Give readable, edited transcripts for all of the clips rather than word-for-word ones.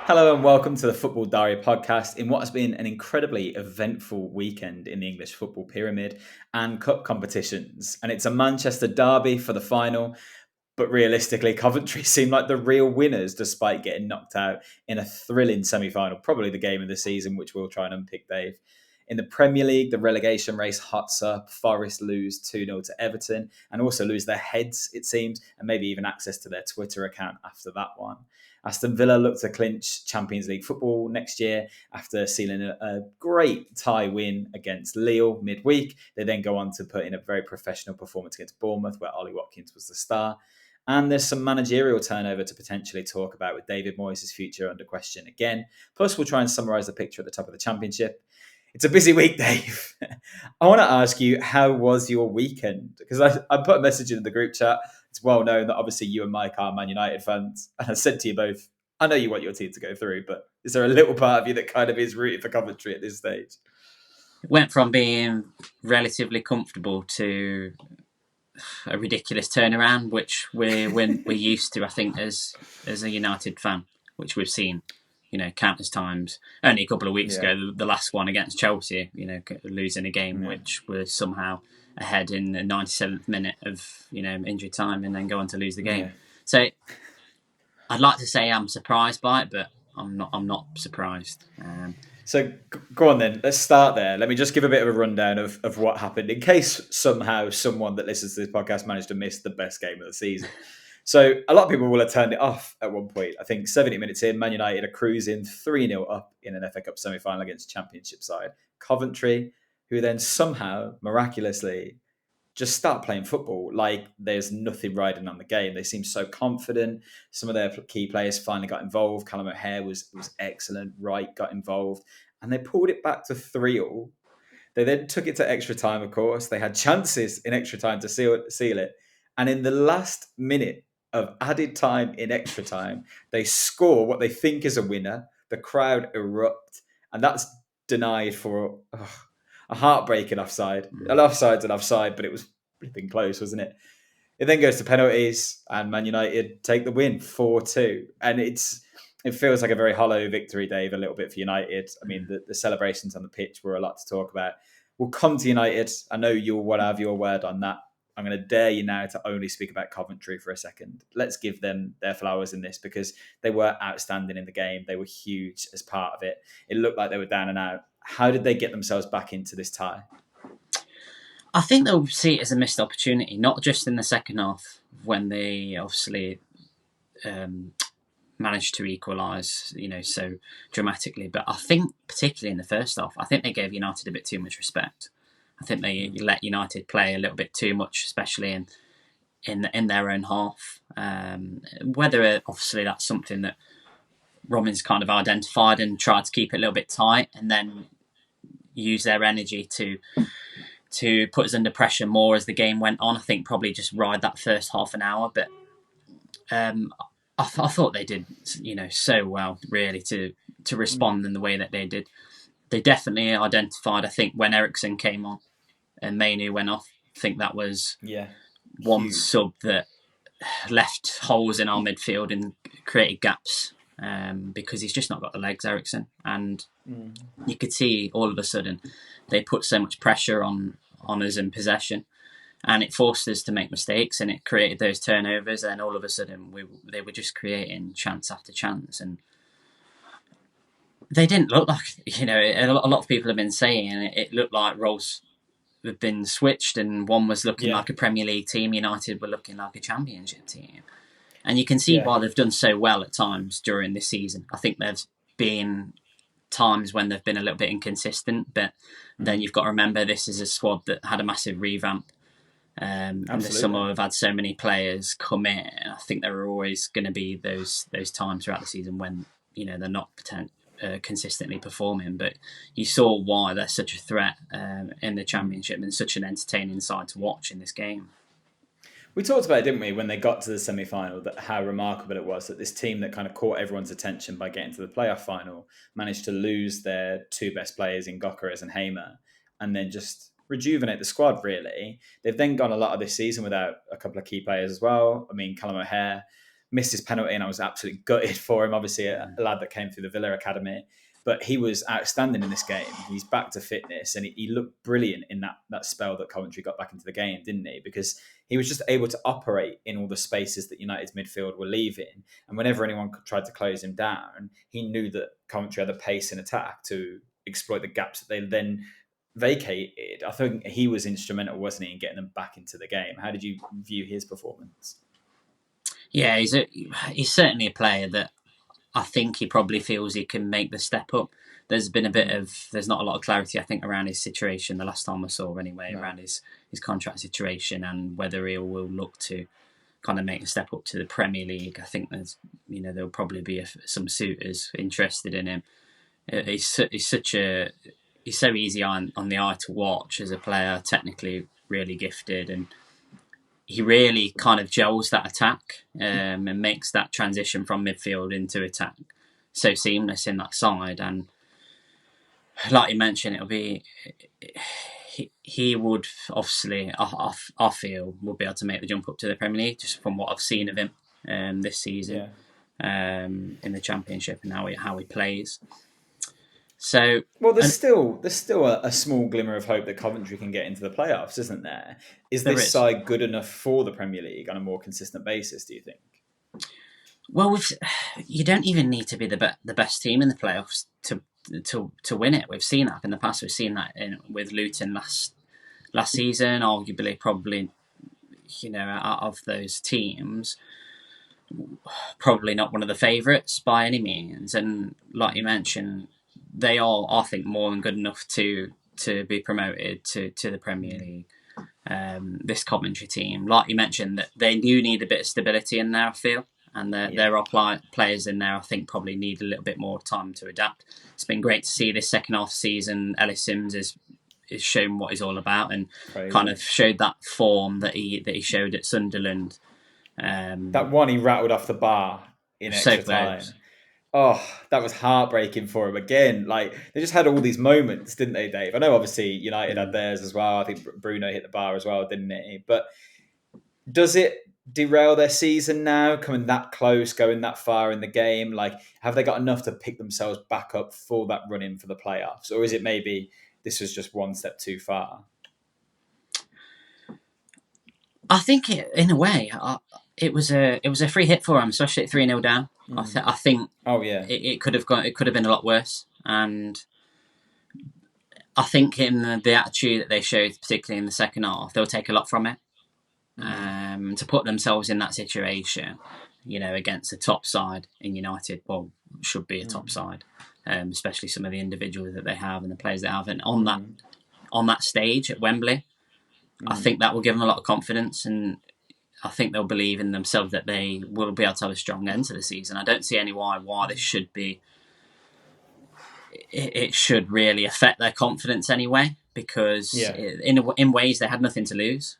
Hello and welcome to the Football Diary podcast in what has been an incredibly eventful weekend in the English football pyramid and cup competitions. And it's a Manchester derby for the final, but realistically, Coventry seem like the real winners despite getting knocked out in a thrilling semi-final, probably the game of the season, which we'll try and unpick, Dave. In the Premier League, the relegation race hots up. Forest lose 2-0 to Everton and also lose their heads, it seems, and maybe even access to their Twitter account after that one. Aston Villa look to clinch Champions League football next year after sealing a great tie win against Lille midweek. They then go on to put in a very professional performance against Bournemouth, where Ollie Watkins was the star. And there's some managerial turnover to potentially talk about with David Moyes' future under question again. Plus, we'll try and summarise the picture at the top of the Championship. It's a busy week, Dave. I want to ask you, how was your weekend? Because I put a message in the group chat. It's well known that obviously you and Mike are Man United fans. And I said to you both, I know you want your team to go through, but is there a little part of you that kind of is rooting for Coventry at this stage? It went from being relatively comfortable to a ridiculous turnaround, which we're used to, I think, as a United fan, which we've seen, countless times. Only a couple of weeks ago, the last one against Chelsea, losing a game which was somehow ahead in the 97th minute of injury time, and then go on to lose the game. So I'd like to say I'm surprised by it, but I'm not surprised. So go on then. Let's start there. Let me just give a bit of a rundown of what happened in case somehow someone that listens to this podcast managed to miss the best game of the season. So a lot of people will have turned it off at one point. I think 70 minutes in, Man United are cruising 3-0 up in an FA Cup semi-final against Championship side Coventry, who then somehow, miraculously, just start playing football like there's nothing riding on the game. They seem so confident. Some of their key players finally got involved. Callum O'Hare was excellent. Wright got involved. And they pulled it back to 3-3. They then took it to extra time, of course. They had chances in extra time to seal it. And in the last minute of added time in extra time, they score what they think is a winner. The crowd erupt. And that's denied for a heartbreaking offside. An offside's an offside, but it was flipping close, wasn't it? It then goes to penalties, and Man United take the win 4-2. And it feels like a very hollow victory, Dave, a little bit for United. I mean, the celebrations on the pitch were a lot to talk about. We'll come to United. I know you'll want to have your word on that. I'm going to dare you now to only speak about Coventry for a second. Let's give them their flowers in this because they were outstanding in the game. They were huge as part of it. It looked like they were down and out. How did they get themselves back into this tie? I think they'll see it as a missed opportunity, not just in the second half when they obviously managed to equalise, so dramatically. But I think particularly in the first half, I think they gave United a bit too much respect. I think they let United play a little bit too much, especially in their own half. Whether obviously that's something that Robin's kind of identified and tried to keep it a little bit tight, and then use their energy to put us under pressure more as the game went on. I think probably just ride that first half an hour, but I thought they did, so well really to respond in the way that they did. They definitely identified, I think, when Eriksen came on and Mainu went off, I think that was one sub that left holes in our midfield and created gaps because he's just not got the legs, Eriksen. And you could see all of a sudden they put so much pressure on us in possession, and it forced us to make mistakes, and it created those turnovers, and all of a sudden they were just creating chance after chance. And they didn't look like, a lot of people have been saying it looked like roles have been switched, and one was looking like a Premier League team, United were looking like a Championship team. And you can see why they've done so well at times during this season. I think there's been times when they've been a little bit inconsistent, but then you've got to remember this is a squad that had a massive revamp. And the summer have had so many players come in. I think there are always going to be those times throughout the season when they're not consistently performing. But you saw why they're such a threat in the Championship and such an entertaining side to watch in this game. We talked about it, didn't we, when they got to the semi-final, that how remarkable it was that this team that kind of caught everyone's attention by getting to the playoff final managed to lose their two best players in Gyökeres and Hamer and then just rejuvenate the squad, really. They've then gone a lot of this season without a couple of key players as well. I mean, Callum O'Hare missed his penalty, and I was absolutely gutted for him. Obviously, a lad that came through the Villa Academy, but he was outstanding in this game. He's back to fitness, and he looked brilliant in that spell that Coventry got back into the game, didn't he? Because he was just able to operate in all the spaces that United's midfield were leaving. And whenever anyone tried to close him down, he knew that Coventry had the pace in attack to exploit the gaps that they then vacated. I think he was instrumental, wasn't he, in getting them back into the game? How did you view his performance? Yeah, he's certainly a player that I think he probably feels he can make the step up. There's been there's not a lot of clarity, I think, around his situation the last time I saw anyway, around his contract situation and whether he will look to kind of make a step up to the Premier League. I think there'll probably be some suitors interested in him. He's so easy on the eye to watch as a player, technically really gifted, and he really kind of gels that attack and makes that transition from midfield into attack so seamless in that side. And like you mentioned, it'll be he would obviously, I feel, will be able to make the jump up to the Premier League just from what I've seen of him this season in the Championship and how he plays. So, well, there's still a small glimmer of hope that Coventry can get into the playoffs, isn't there? Is this side good enough for the Premier League on a more consistent basis, do you think? Well, you don't even need to be the best team in the playoffs to win it. We've seen that in the past. We've seen that with Luton last season. Arguably, probably, out of those teams, probably not one of the favourites by any means. And like you mentioned, they are, I think, more than good enough to be promoted to the Premier League. This Coventry team, like you mentioned, that they do need a bit of stability in there, I feel. And there are players in there I think probably need a little bit more time to adapt. It's been great to see this second half season. Ellis Sims is shown what he's all about and kind of showed that form that he showed at Sunderland. That one he rattled off the bar in extra time. Oh, that was heartbreaking for him again. Like, they just had all these moments, didn't they, Dave? I know obviously United had theirs as well. I think Bruno hit the bar as well, didn't he? But does it derail their season now, coming that close, going that far in the game? Like, have they got enough to pick themselves back up for that run-in for the playoffs? Or is it maybe this was just one step too far? I think in a way, it was a free hit for them, especially at 3-0 down. I think it could have been a lot worse, and I think in the attitude that they showed, particularly in the second half, they'll take a lot from it. To put themselves in that situation, against a top side in United, well, should be a top side, especially some of the individuals that they have and the players they have, and on that stage at Wembley, I think that will give them a lot of confidence, and I think they'll believe in themselves that they will be able to have a strong end to the season. I don't see any why this should be. It should really affect their confidence anyway, because in ways they had nothing to lose.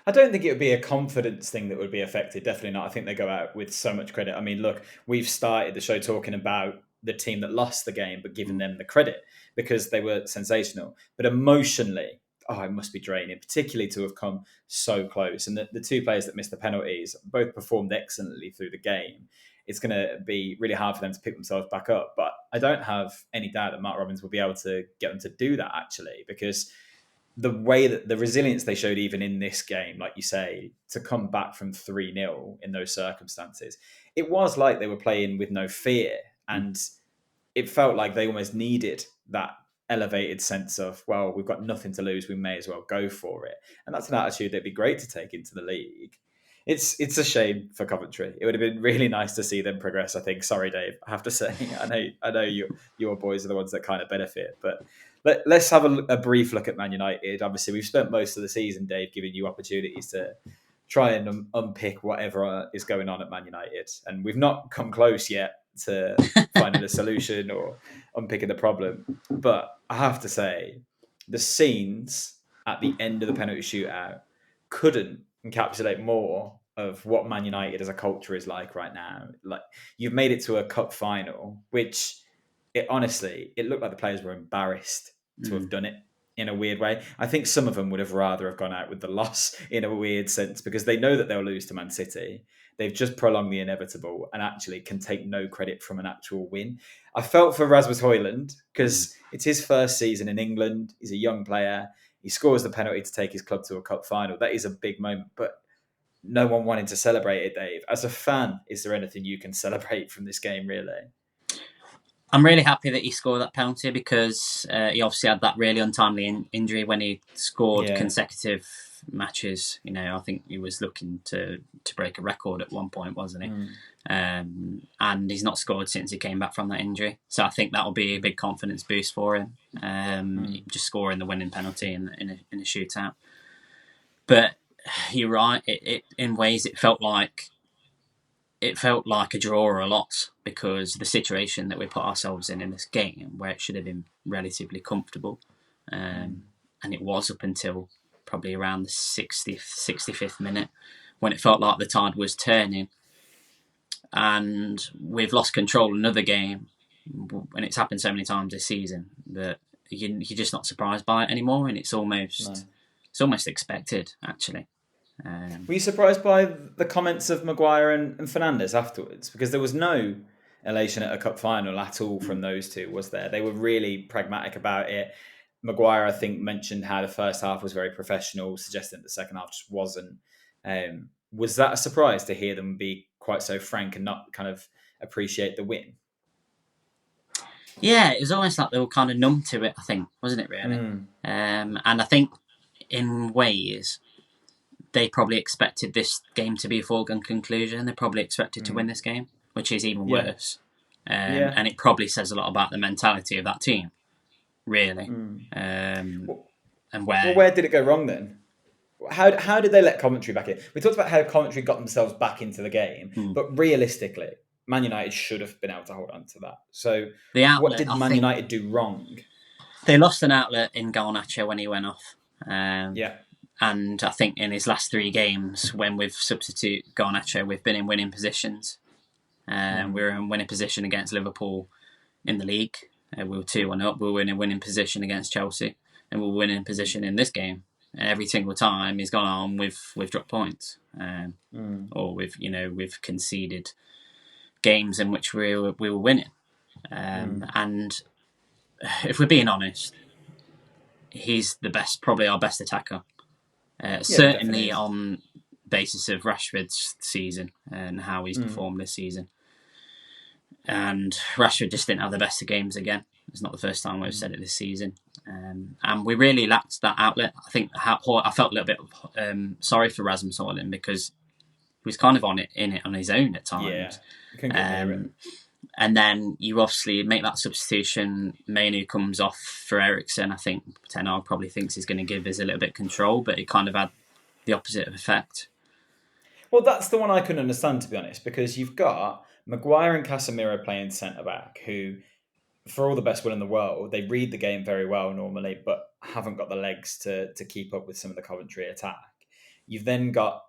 I don't think it would be a confidence thing that would be affected. Definitely not. I think they go out with so much credit. I mean, look, we've started the show talking about the team that lost the game, but giving them the credit because they were sensational. But emotionally, it must be draining, particularly to have come so close. And the two players that missed the penalties both performed excellently through the game. It's going to be really hard for them to pick themselves back up. But I don't have any doubt that Mark Robins will be able to get them to do that, actually, because the way that the resilience they showed even in this game, like you say, to come back from 3-0 in those circumstances, it was like they were playing with no fear. And it felt like they almost needed that elevated sense of, well, we've got nothing to lose, we may as well go for it. And that's an attitude that'd be great to take into the league. It's a shame for Coventry. It would have been really nice to see them progress, I think. Sorry, Dave, I have to say. I know your boys are the ones that kind of benefit, but let's have a brief look at Man United. Obviously, we've spent most of the season, Dave, giving you opportunities to try and unpick whatever is going on at Man United. And we've not come close yet to finding a solution or unpicking the problem. But I have to say, the scenes at the end of the penalty shootout couldn't encapsulate more of what Man United as a culture is like right now. Like, you've made it to a cup final, which honestly, it looked like the players were embarrassed to have done it. in a weird way. I think some of them would have rather have gone out with the loss in a weird sense because they know that they'll lose to Man City. They've just prolonged the inevitable and actually can take no credit from an actual win. I felt for Rasmus Højlund because it's his first season in England. He's a young player. He scores the penalty to take his club to a cup final. That is a big moment, but no one wanted to celebrate it, Dave. As a fan, is there anything you can celebrate from this game, really? I'm really happy that he scored that penalty because he obviously had that really untimely injury when he scored consecutive matches. You know, I think he was looking to break a record at one point, wasn't he? And he's not scored since he came back from that injury. So I think that'll be a big confidence boost for him. Just scoring the winning penalty in a shootout. But you're right. It in ways it felt like a draw or a loss because the situation that we put ourselves in this game where it should have been relatively comfortable, and it was up until probably around the 65th minute when it felt like the tide was turning, and we've lost control another game, and it's happened so many times this season that you're just not surprised by it anymore, and it's almost expected actually. Were you surprised by the comments of Maguire and Fernandes afterwards? Because there was no elation at a cup final at all from those two, was there? They were really pragmatic about it. Maguire, I think, mentioned how the first half was very professional, suggesting that the second half just wasn't. Was that a surprise to hear them be quite so frank and not kind of appreciate the win? Yeah, it was almost like they were kind of numb to it, I think, wasn't it, really? And I think in ways they probably expected this game to be a foregone conclusion. They probably expected to win this game, which is even worse. And it probably says a lot about the mentality of that team, really. And where did it go wrong then? How did they let Coventry back in? We talked about how Coventry got themselves back into the game, but realistically, Man United should have been able to hold on to that. So what did Man United do wrong? They lost an outlet in Garnacho when he went off. And I think in his last 3 games, when we've substituted Garnacho, we've been in winning positions. We were in winning position against Liverpool in the league. We were 2-1 up. We were in a winning position against Chelsea. And we were winning position in this game. And every single time he's gone on, we've dropped points. Or we've conceded games in which we were winning. And if we're being honest, he's probably our best attacker. Certainly on basis of Rashford's season and how he's performed this season. And Rashford just didn't have the best of games again. It's not the first time we've said it this season. And we really lacked that outlet. I think I felt a little bit sorry for Rasmus Højlund because he was kind of in it on his own at times. Yeah, couldn't get near it. And then you obviously make that substitution. Mainu comes off for Eriksen. I think Ten Hag probably thinks he's going to give us a little bit of control, but it kind of had the opposite of effect. Well, that's the one I couldn't understand, to be honest, because you've got Maguire and Casemiro playing centre-back, who, for all the best will in the world, they read the game very well normally, but haven't got the legs to keep up with some of the Coventry attack. You've then got...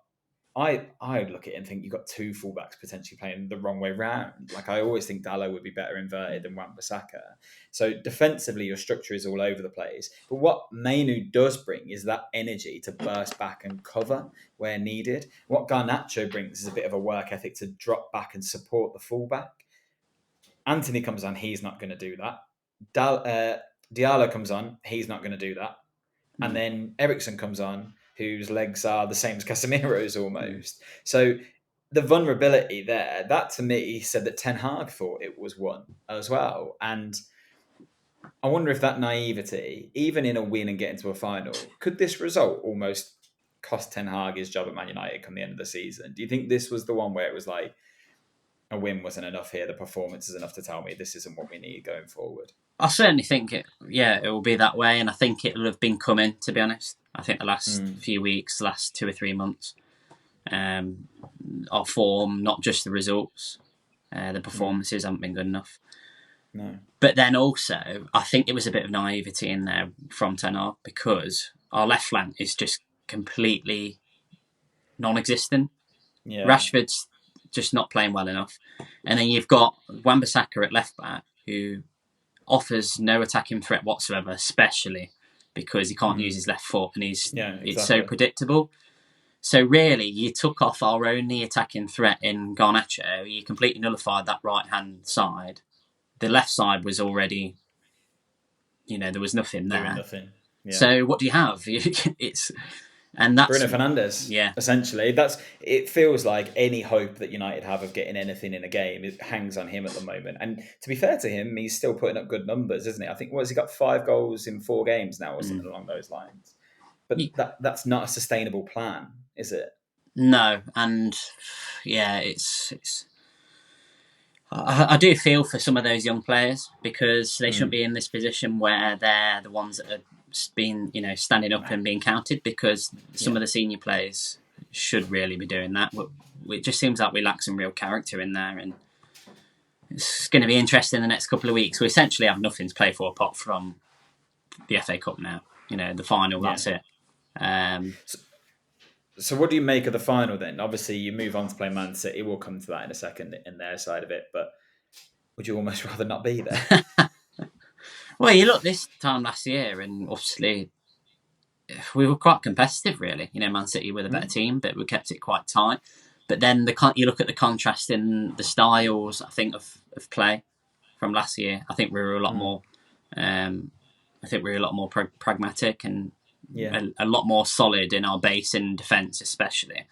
I look at it and think you've got 2 fullbacks potentially playing the wrong way round. Like, I always think Dalot would be better inverted than Wan-Bissaka. So defensively, your structure is all over the place. But what Mainu does bring is that energy to burst back and cover where needed. What Garnacho brings is a bit of a work ethic to drop back and support the fullback. Anthony comes on, he's not going to do that. Diallo comes on, he's not going to do that. And then Eriksen comes on, whose legs are the same as Casemiro's almost. So the vulnerability there, that to me said that Ten Hag thought it was won as well. And I wonder if that naivety, even in a win and getting to a final, could this result almost cost Ten Hag his job at Man United come the end of the season? Do you think this was the one where it was like, a win wasn't enough here, the performance is enough to tell me this isn't what we need going forward? I certainly think it will be that way, and I think it'll have been coming, to be honest. I think the last few weeks, last 2 or 3 months, our form, not just the results, the performances haven't been good enough. No. But then also, I think there was a bit of naivety in there from Ten Hag because our left flank is just completely non-existent. Yeah. Rashford's just not playing well enough. And then you've got Wan-Bissaka at left back who offers no attacking threat whatsoever, especially because he can't use his left foot, and it's so exactly. predictable. So really, you took off our only attacking threat in Garnacho. You completely nullified that right-hand side. The left side was already, there was nothing there. Doing nothing. Yeah. So what do you have? That's Bruno Fernandes. Yeah. Essentially, it feels like any hope that United have of getting anything in a game, it hangs on him at the moment. And to be fair to him, he's still putting up good numbers, isn't he? I think he got 5 goals in 4 games now, or something along those lines. But that's not a sustainable plan, is it? No, and yeah, it's. I do feel for some of those young players, because they shouldn't be in this position where they're the ones that have been, standing up and being counted, because some of the senior players should really be doing that. It just seems like we lack some real character in there, and it's going to be interesting in the next couple of weeks. We essentially have nothing to play for apart from the FA Cup now. The final, that's it. So what do you make of the final then? Obviously, you move on to play Man City. We'll come to that in a second in their side of it. But would you almost rather not be there? Well, you look this time last year, and obviously we were quite competitive, really. Man City were the better team, but we kept it quite tight. But then you look at the contrast in the styles, I think, of play from last year. I think we were a lot more. Pragmatic and a lot more solid in our base and defence, especially.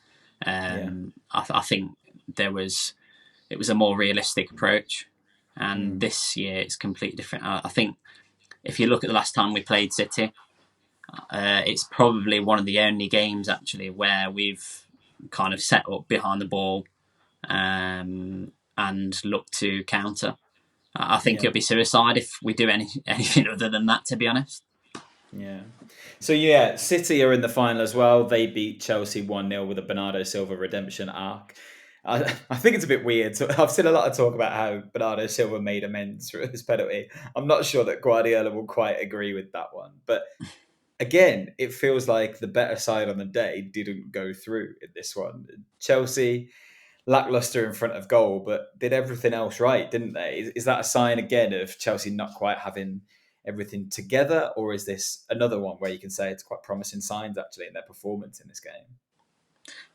I think it was a more realistic approach, and this year it's completely different. I think if you look at the last time we played City, it's probably one of the only games actually where we've kind of set up behind the ball and look to counter. I think it'll be suicide if we do anything other than that, to be honest. Yeah. So City are in the final as well. They beat Chelsea 1-0 with a Bernardo Silva redemption arc. I think it's a bit weird. So I've seen a lot of talk about how Bernardo Silva made amends for his penalty. I'm not sure that Guardiola will quite agree with that one. But again, it feels like the better side on the day didn't go through in this one. Chelsea, lackluster in front of goal, but did everything else right, didn't they? Is that a sign again of Chelsea not quite having everything together, or is this another one where you can say it's quite promising signs actually in their performance in this game?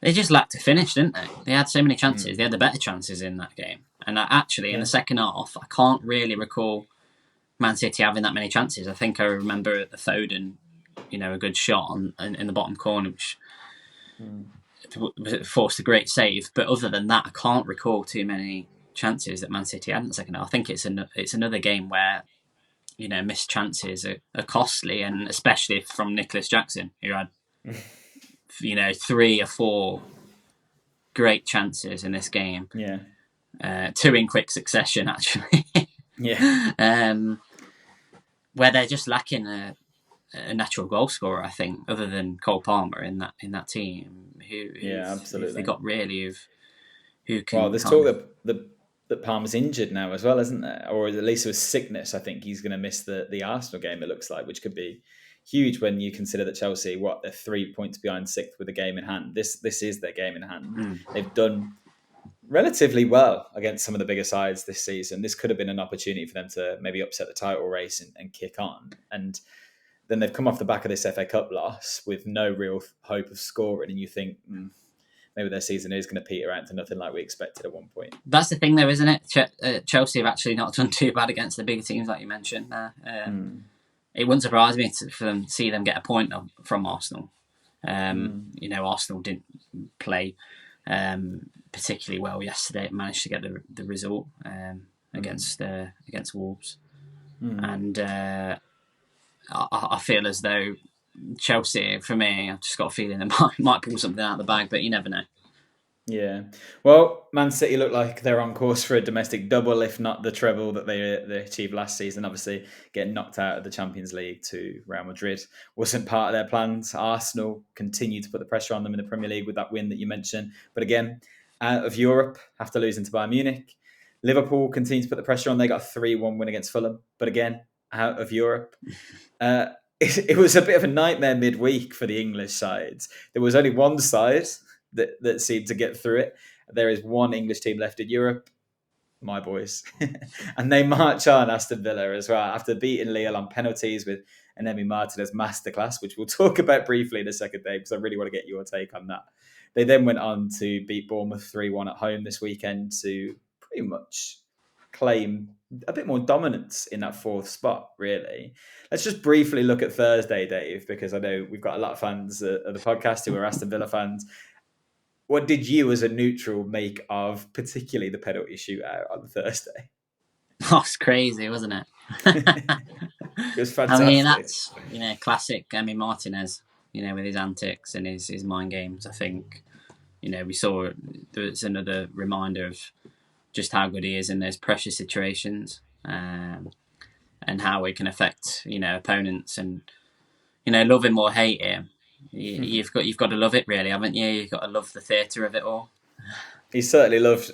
They just lacked a finish, didn't they? They had so many chances. They had the better chances in that game. And actually, in the second half, I can't really recall Man City having that many chances. I think I remember the Foden, a good shot in the bottom corner, which forced a great save. But other than that, I can't recall too many chances that Man City had in the second half. I think it's another game where missed chances are costly, and especially from Nicholas Jackson, who had 3 or 4 great chances in this game. 2 in quick succession, actually. Where they're just lacking a natural goal scorer, I think, other than Cole Palmer in that team. Absolutely. They got really who can. Well, there's talk that Palmer's injured now as well, isn't there? Or at least with sickness. I think he's going to miss the Arsenal game, it looks like, which could be huge when you consider that Chelsea, they're 3 points behind 6th with a game in hand. This is their game in hand. They've done relatively well against some of the bigger sides this season. This could have been an opportunity for them to maybe upset the title race and kick on. And then they've come off the back of this FA Cup loss with no real hope of scoring, and you think maybe their season is going to peter out to nothing like we expected at one point. That's the thing, though, isn't it? Chelsea have actually not done too bad against the bigger teams, like you mentioned. It wouldn't surprise me to see them get a point from Arsenal. Arsenal didn't play particularly well yesterday. It managed to get the result against Wolves, and I feel as though Chelsea, for me, I've just got a feeling they might pull something out of the bag, but you never know. Yeah. Well, Man City look like they're on course for a domestic double, if not the treble that they achieved last season. Obviously, getting knocked out of the Champions League to Real Madrid wasn't part of their plans. Arsenal continue to put the pressure on them in the Premier League with that win that you mentioned. But again, out of Europe, after losing to Bayern Munich. Liverpool continue to put the pressure on. They got a 3-1 win against Fulham. But again, out of Europe. It was a bit of a nightmare midweek for the English sides. There was only one side that seemed to get through it. There is one English team left in Europe, my boys. And they march on Aston Villa as well after beating Lille on penalties with an Emi Martinez masterclass, which we'll talk about briefly in a second, Dave, because I really want to get your take on that. They then went on to beat Bournemouth 3-1 at home this weekend to pretty much claim a bit more dominance in that fourth spot, really. Let's just briefly look at Thursday, Dave, because I know we've got a lot of fans of the podcast who are Aston Villa fans. What did you, as a neutral, make of particularly the penalty shootout on Thursday? Oh, it's crazy, wasn't it? It was fantastic. I mean, that's, classic Emi Martinez, with his antics and his mind games. I think, we saw there's another reminder of just how good he is in those pressure situations, and how it can affect, opponents, and, love him or hate him. You've got to love it, really, haven't you? You've got to love the theatre of it all. He's certainly loved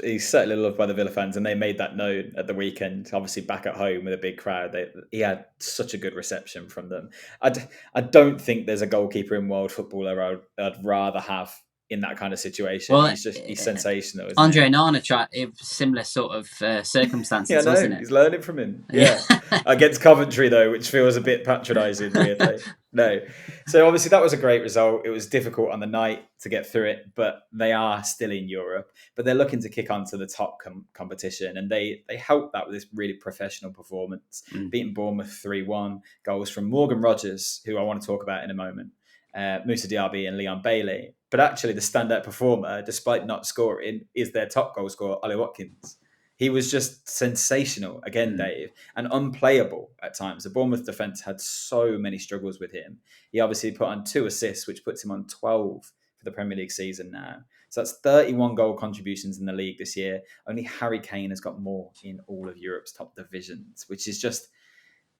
by the Villa fans, and they made that known at the weekend. Obviously, back at home with a big crowd, he had such a good reception from them. I don't think there's a goalkeeper in world football I'd rather have in that kind of situation. Well, he's sensational. Isn't Andre he? Onana tried similar sort of circumstances, Yeah, wasn't it? He's learning from him. Yeah. Against Coventry, though, which feels a bit patronising, weirdly. No. So obviously that was a great result. It was difficult on the night to get through it, but they are still in Europe. But they're looking to kick on to the top competition, and they helped that with this really professional performance, beating Bournemouth 3-1, goals from Morgan Rogers, who I want to talk about in a moment, Moussa Diaby and Leon Bailey. But actually the standout performer, despite not scoring, is their top goal scorer, Ollie Watkins. He was just sensational again, Dave, and unplayable at times. The Bournemouth defence had so many struggles with him. He obviously put on 2 assists, which puts him on 12 for the Premier League season now. So that's 31 goal contributions in the league this year. Only Harry Kane has got more in all of Europe's top divisions, which is just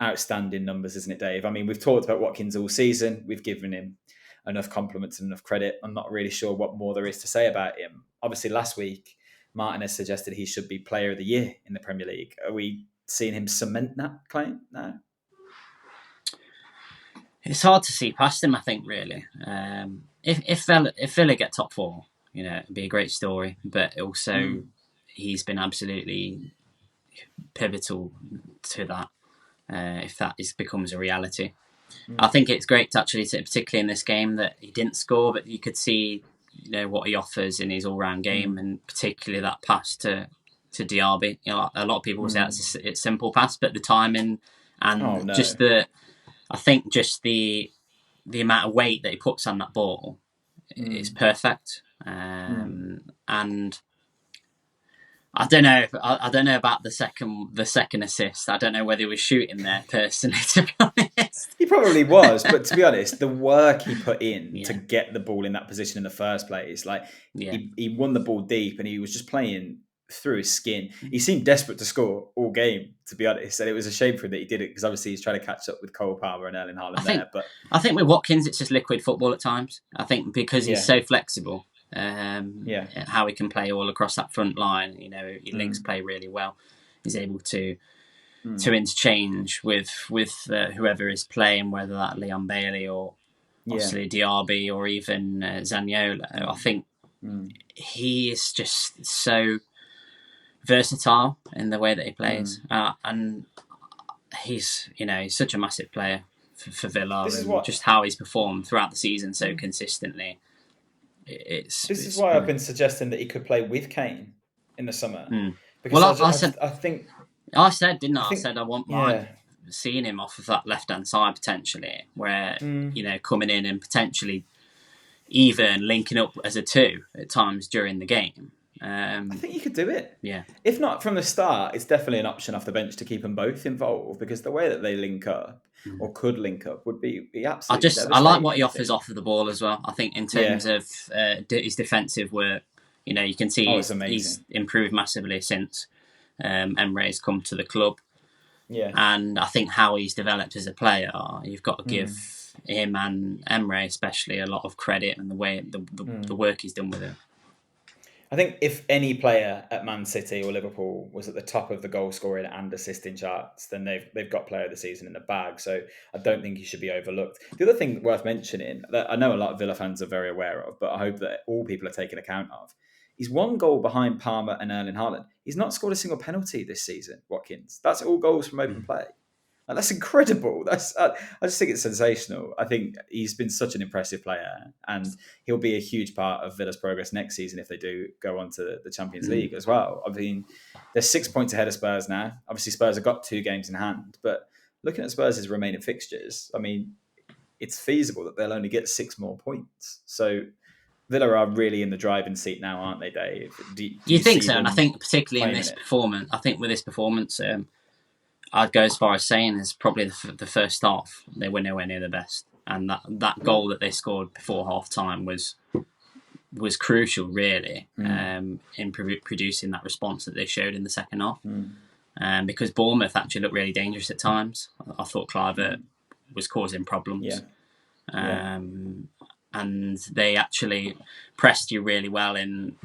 outstanding numbers, isn't it, Dave? I mean, we've talked about Watkins all season. We've given him enough compliments and enough credit. I'm not really sure what more there is to say about him. Obviously, last week, Martin has suggested he should be Player of the Year in the Premier League. Are we seeing him cement that claim now? It's hard to see past him, I think, really. If Villa get top 4, it'd be a great story. But also, he's been absolutely pivotal to that, if that becomes a reality. I think it's great, particularly in this game, that he didn't score, but you could see what he offers in his all-round game, and particularly that pass to Diaby. A lot of people will say it's a simple pass, but the timing and I think just the amount of weight that he puts on that ball is perfect. And I don't know. I don't know about the second assist. I don't know whether he was shooting there personally, to be honest. He probably was, but to be honest, the work he put in to get the ball in that position in the first place, he won the ball deep, and he was just playing through his skin. He seemed desperate to score all game, to be honest, and it was a shame for him that he did it, because obviously he's trying to catch up with Cole Palmer and Erling Haaland But I think with Watkins, it's just liquid football at times. I think because he's so flexible. How he can play all across that front line. He links play really well. He's able to interchange with whoever is playing, whether that Leon Bailey or obviously Diaby or even Zaniolo. I think he is just so versatile in the way that he plays, and he's such a massive player for Villa, just how he's performed throughout the season so consistently. This is why I've been suggesting that he could play with Kane in the summer. Because I said, didn't I? I said I want seeing him off of that left-hand side potentially, where coming in and potentially even linking up as a 2 at times during the game. I think you could do it. Yeah. If not from the start, it's definitely an option off the bench to keep them both involved, because the way that they link up or could link up would be absolutely I like what he offers off of the ball as well. I think in terms of his defensive work, you can see he's improved massively since Emre's come to the club. Yeah. And I think how he's developed as a player, you've got to give him and Emre especially a lot of credit, and the way the work he's done with him. I think if any player at Man City or Liverpool was at the top of the goal scoring and assisting charts, then they've got player of the season in the bag. So I don't think he should be overlooked. The other thing worth mentioning that I know a lot of Villa fans are very aware of, but I hope that all people are taking account of, he's 1 goal behind Palmer and Erling Haaland. He's not scored a single penalty this season, Watkins. That's all goals from open play. And that's incredible. I just think it's sensational. I think he's been such an impressive player, and he'll be a huge part of Villa's progress next season if they do go on to the Champions League as well. I mean, they're 6 points ahead of Spurs now. Obviously, Spurs have got 2 games in hand, but looking at Spurs' remaining fixtures, I mean, it's feasible that they'll only get 6 more points. So Villa are really in the driving seat now, aren't they, Dave? Do You you think see so? And I them think particularly in claiming this it? performance, I'd go as far as saying is probably the first half they were nowhere near the best, and that goal that they scored before half time was crucial, really, in producing that response that they showed in the second half. Because Bournemouth actually looked really dangerous at times. I thought Clivert was causing problems. And they actually pressed you really well in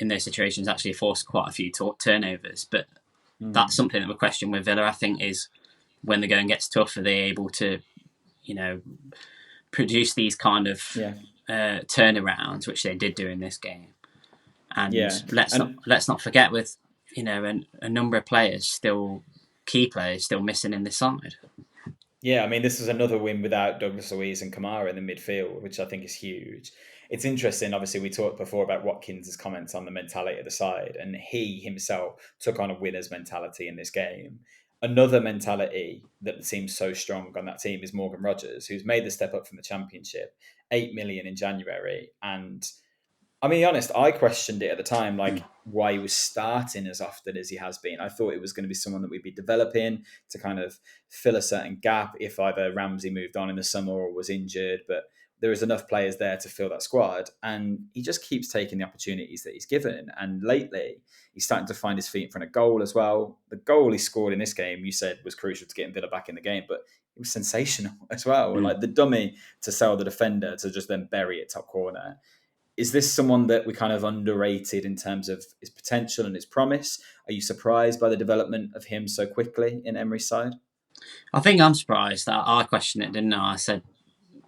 those situations, actually forced quite a few turnovers. But that's something that we question with Villa, I think, is when the going gets tough, are they able to, produce these kind of turnarounds, which they did do in this game. And let's not forget with, a number of players key players still missing in this side. Yeah, I mean, this is another win without Douglas Luiz and Kamara in the midfield, which I think is huge. It's interesting, obviously, we talked before about Watkins' comments on the mentality of the side, and he himself took on a winner's mentality in this game. Another mentality that seems so strong on that team is Morgan Rogers, who's made the step up from the Championship, 8 million in January. And I mean, honest, I questioned it at the time, like why he was starting as often as he has been. I thought it was going to be someone that we'd be developing to kind of fill a certain gap if either Ramsey moved on in the summer or was injured. But there is enough players there to fill that squad. And he just keeps taking the opportunities that he's given. And lately, he's starting to find his feet in front of goal as well. The goal he scored in this game, you said, was crucial to getting Villa back in the game. But it was sensational as well. Like the dummy to sell the defender to just then bury it top corner. Is this someone that we kind of underrated in terms of his potential and his promise? Are you surprised by the development of him so quickly in Emery's side? I think I'm surprised. I questioned it, didn't I? I said,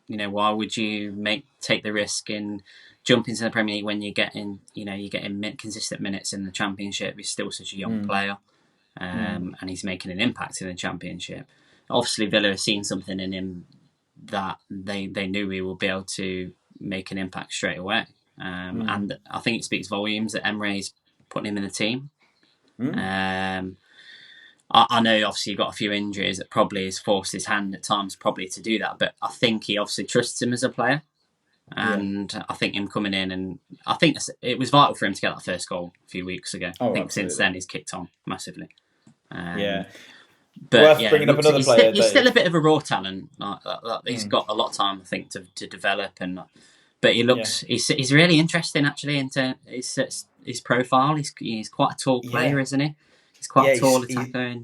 why would you take the risk and jump into the Premier League when you're getting consistent minutes in the Championship? He's still such a young player, and he's making an impact in the Championship. Obviously, Villa have seen something in him that they knew he would be able to make an impact straight away. And I think it speaks volumes that Emery's putting him in the team. I know obviously you've got a few injuries that probably has forced his hand at times probably to do that, but I think he obviously trusts him as a player. And I think him coming in, and I think it was vital for him to get that first goal a few weeks ago. I think since then he's kicked on massively. But worth bringing up another player. He's still a bit of a raw talent. He's got a lot of time, I think, to develop. But he looks he's really interesting actually into his profile. He's quite a tall player, isn't he? He's quite a tall attacker.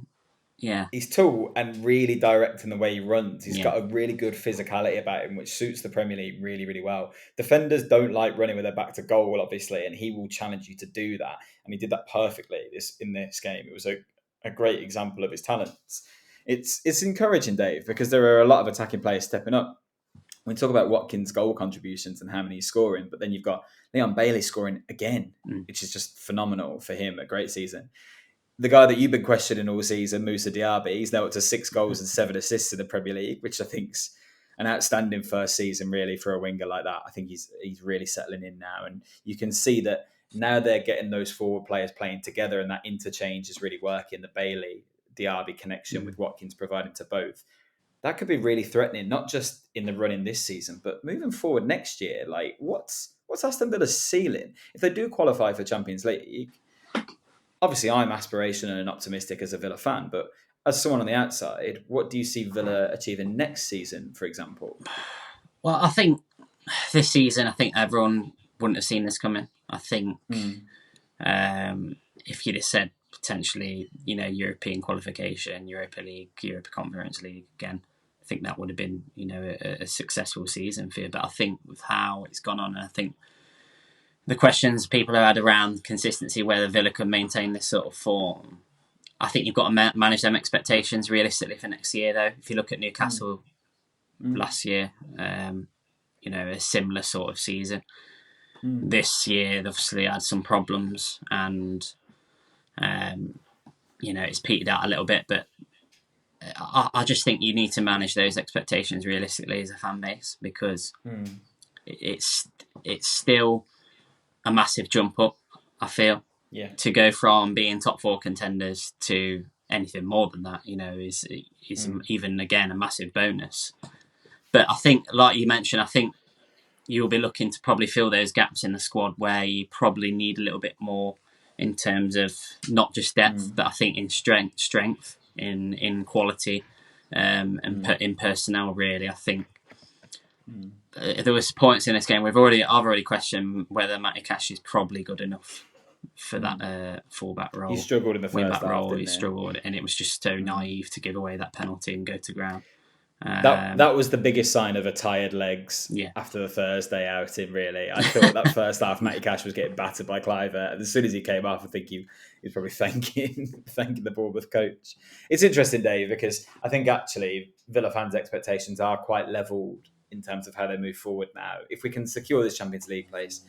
He's tall and really direct in the way he runs. He's got a really good physicality about him, which suits the Premier League really, really well. Defenders don't like running with their back to goal, obviously, and he will challenge you to do that. And he did that perfectly in this game. It was a great example of his talents. It's encouraging, Dave, because there are a lot of attacking players stepping up. We talk about Watkins' goal contributions and how many he's scoring, but then you've got Leon Bailey scoring again, which is just phenomenal for him. A great season. The guy that you've been questioning all season, Moussa Diaby, he's now up to 6 goals and 7 assists in the Premier League, which I think's an outstanding first season, really, for a winger like that. I think he's really settling in now, and you can see that now they're getting those forward players playing together, and that interchange is really working. The Bailey Diaby connection with Watkins providing to both. That could be really threatening, not just in the run in this season, but moving forward next year. Like, what's Aston Villa's ceiling? If they do qualify for Champions League, obviously I'm aspirational and optimistic as a Villa fan, but as someone on the outside, what do you see Villa achieving next season, for example? Well, I think this season, everyone wouldn't have seen this coming. I think if you'd have said potentially, European qualification, Europa League, Europa Conference League again, I think that would have been, a successful season for you. But I think with how it's gone on, I think the questions people have had around consistency, whether Villa can maintain this sort of form, I think you've got to manage them expectations realistically for next year, though. If you look at Newcastle last year, a similar sort of season. This year, they obviously had some problems and, it's petered out a little bit, but I just think you need to manage those expectations realistically as a fan base, because it's still a massive jump up, I feel. Yeah. To go from being top 4 contenders to anything more than that, is even, again, a massive bonus. But I think, like you mentioned, I think you'll be looking to probably fill those gaps in the squad where you probably need a little bit more in terms of not just depth, but I think in strength, in quality, and in personnel. Really, I think there was points in this game I've already questioned whether Matty Cash is probably good enough for that fullback role. He struggled in the first half, role. didn't He struggled, and it was just so naive to give away that penalty and go to ground. That was the biggest sign of a tired legs after the Thursday outing, really. I thought that first half, Matty Cash was getting battered by Cliver. And as soon as he came off, I think he was probably thanking the Bournemouth coach. It's interesting, Dave, because I think actually Villa fans' expectations are quite levelled in terms of how they move forward now. If we can secure this Champions League place,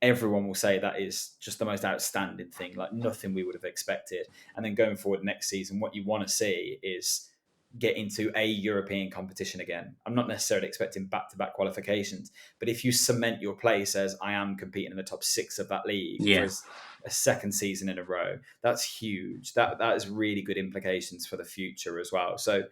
everyone will say that is just the most outstanding thing, like nothing we would have expected. And then going forward next season, what you want to see is get into a European competition again. I'm not necessarily expecting back-to-back qualifications, but if you cement your place as I am competing in the top 6 of that league for a second season in a row, that's huge. That has really good implications for the future as well. So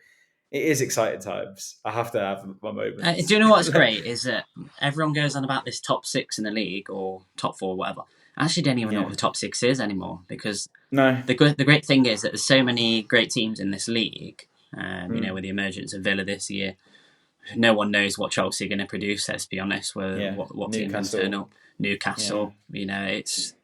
it is exciting times. I have to have my moments. Do you know what's great is that everyone goes on about this top 6 in the league or top 4, whatever. I actually don't even know what the top 6 is anymore, because the great thing is that there's so many great teams in this league. With the emergence of Villa this year, no one knows what Chelsea are going to produce. Let's be honest. What team can turn up? Newcastle. It's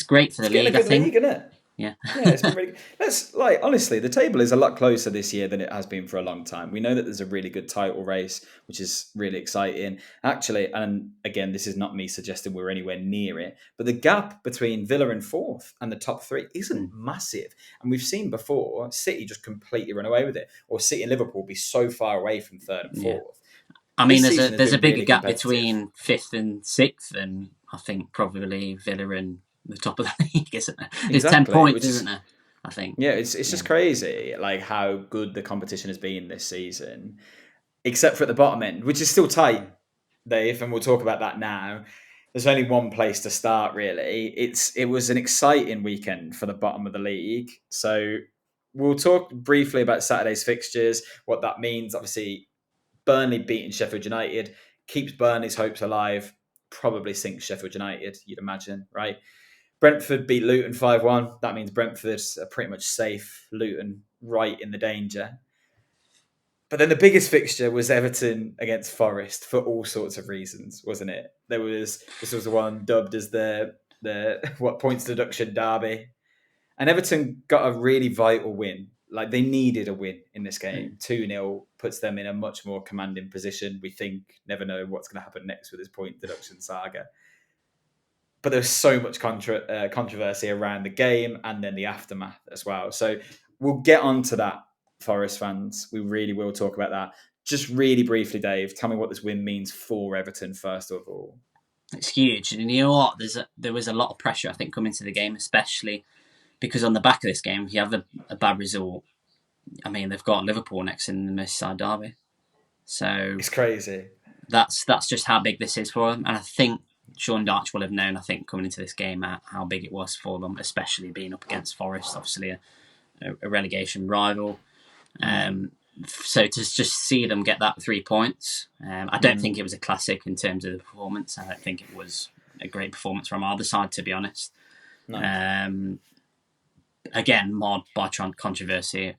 great for the league. A good I think. League, isn't it? Yeah, it's been really good. Honestly, the table is a lot closer this year than it has been for a long time. We know that there's a really good title race, which is really exciting. Actually, and again, this is not me suggesting we're anywhere near it, but the gap between Villa and 4th and the top 3 isn't massive. And we've seen before City just completely run away with it, or City and Liverpool be so far away from 3rd and 4th. Yeah. I mean, there's a bigger gap between 5th and 6th, and I think probably Villa and the top of the league, isn't there? There's 10 points, isn't there? I think. Yeah, it's just crazy, like how good the competition has been this season, except for at the bottom end, which is still tight, Dave, and we'll talk about that now. There's only one place to start, really. It was an exciting weekend for the bottom of the league. So we'll talk briefly about Saturday's fixtures, what that means. Obviously, Burnley beating Sheffield United keeps Burnley's hopes alive, probably sinks Sheffield United, you'd imagine, right? Brentford beat Luton 5-1. That means Brentford's are pretty much safe. Luton right in the danger. But then the biggest fixture was Everton against Forest for all sorts of reasons, wasn't it? This was the one dubbed as the points deduction derby. And Everton got a really vital win. Like, they needed a win in this game. 2-0 puts them in a much more commanding position. We think, never know what's going to happen next with this point deduction saga. But there's so much controversy around the game and then the aftermath as well. So we'll get on to that, Forest fans. We really will talk about that. Just really briefly, Dave, tell me what this win means for Everton, first of all. It's huge. And you know what? There was a lot of pressure, I think, coming to the game, especially because on the back of this game, if you have a bad result, I mean, they've got Liverpool next in the Merseyside derby. So it's crazy. That's just how big this is for them. And I think Sean Dyche will have known, I think, coming into this game, how big it was for them, especially being up against Forest, obviously a relegation rival. So to just see them get that 3 points, I don't think it was a classic in terms of the performance. I don't think it was a great performance from either side, to be honest. No. Again, marred by controversy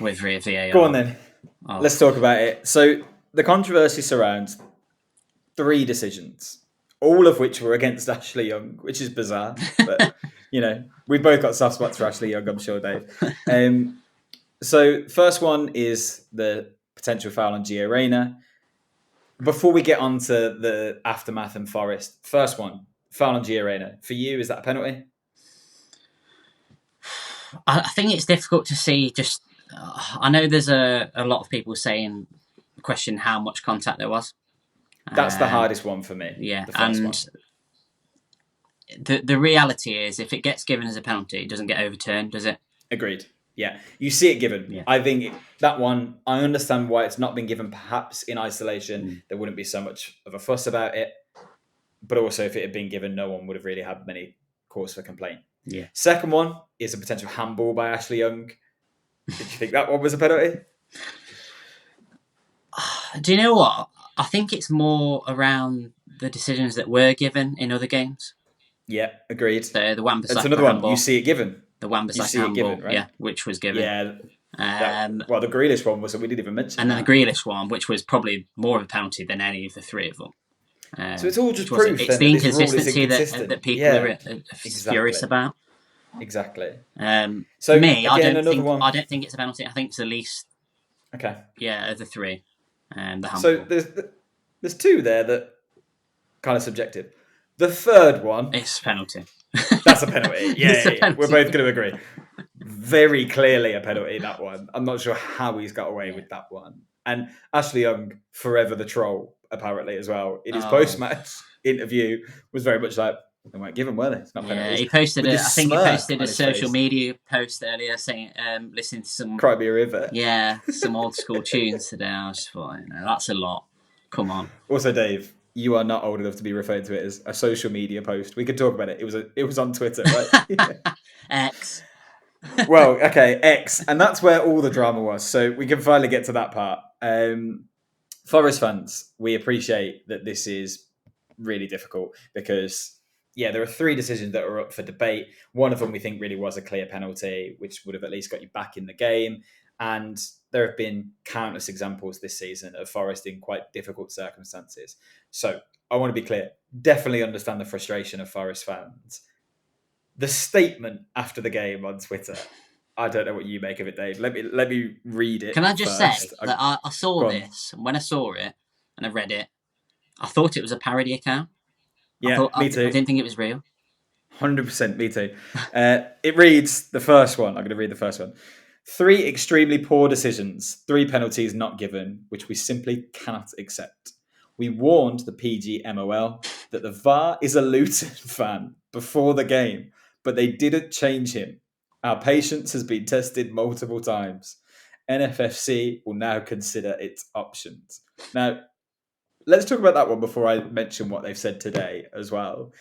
with VAR. Go on then. Let's talk about it. So the controversy surrounds 3 decisions, all of which were against Ashley Young, which is bizarre. But, we've both got soft spots for Ashley Young, I'm sure, Dave. So first one is the potential foul on Gio Reyna. Before we get on to the aftermath and Forest, first one, foul on Gio Reyna. For you, is that a penalty? I think it's difficult to see. I know there's a lot of people question how much contact there was. That's the hardest one for me. Yeah, and the reality is, if it gets given as a penalty, it doesn't get overturned, does it? Agreed. Yeah, you see it given. Yeah. I think that one, I understand why it's not been given perhaps in isolation. There wouldn't be so much of a fuss about it. But also, if it had been given, no one would have really had many cause for complaint. Yeah. Second one is a potential handball by Ashley Young. Did you think that one was a penalty? Do you know what? I think it's more around the decisions that were given in other games. Yeah, agreed. So the Wan-Bissaka It's another one. handball. You see it given. The You Wan-Bissaka see it handball, given, right? yeah, which was given. Yeah. Well, the Grealish one was, we didn't even mention. And then the Grealish one, which was probably more of a penalty than any of the three of them. So it's all just proof. It's the inconsistency that people are furious about. Exactly. So me, again, I don't think it's a penalty. I think it's the least. Okay. Yeah, of the three. The handball. So there's two there that kind of subjective. The third one, it's a penalty. That's a penalty. Yeah. We're both going to agree. Very clearly a penalty, that one. I'm not sure how he's got away with that one. And Ashley Young, forever the troll, apparently, as well, in his post-match interview, was very much like, they weren't given, were they? It's not penalties. He posted I think he posted a social media post earlier saying, listening to some... Cry Me a River. Yeah, some old school tunes today. I was just thought, that's a lot. Come on. Also, Dave, you are not old enough to be referring to it as a social media post. We could talk about it. It was on Twitter, right? X. Well, okay, X. And that's where all the drama was. So we can finally get to that part. Forest fans, we appreciate that this is really difficult because, there are three decisions that are up for debate. One of them we think really was a clear penalty, which would have at least got you back in the game. And there have been countless examples this season of Forest in quite difficult circumstances. So I want to be clear, definitely understand the frustration of Forest fans. The statement after the game on Twitter, I don't know what you make of it, Dave. Let me read it. Can I just say that I saw this, and when I saw it and I read it, I thought it was a parody account. Yeah, me too. I didn't think it was real. 100%, me too. It reads, the first one, I'm going to read the first one. 3 extremely poor decisions, 3 penalties not given, which we simply cannot accept. We warned the PGMOL that the VAR is a Luton fan before the game, but they didn't change him. Our patience has been tested multiple times. NFFC will now consider its options. Now, let's talk about that one before I mention what they've said today as well.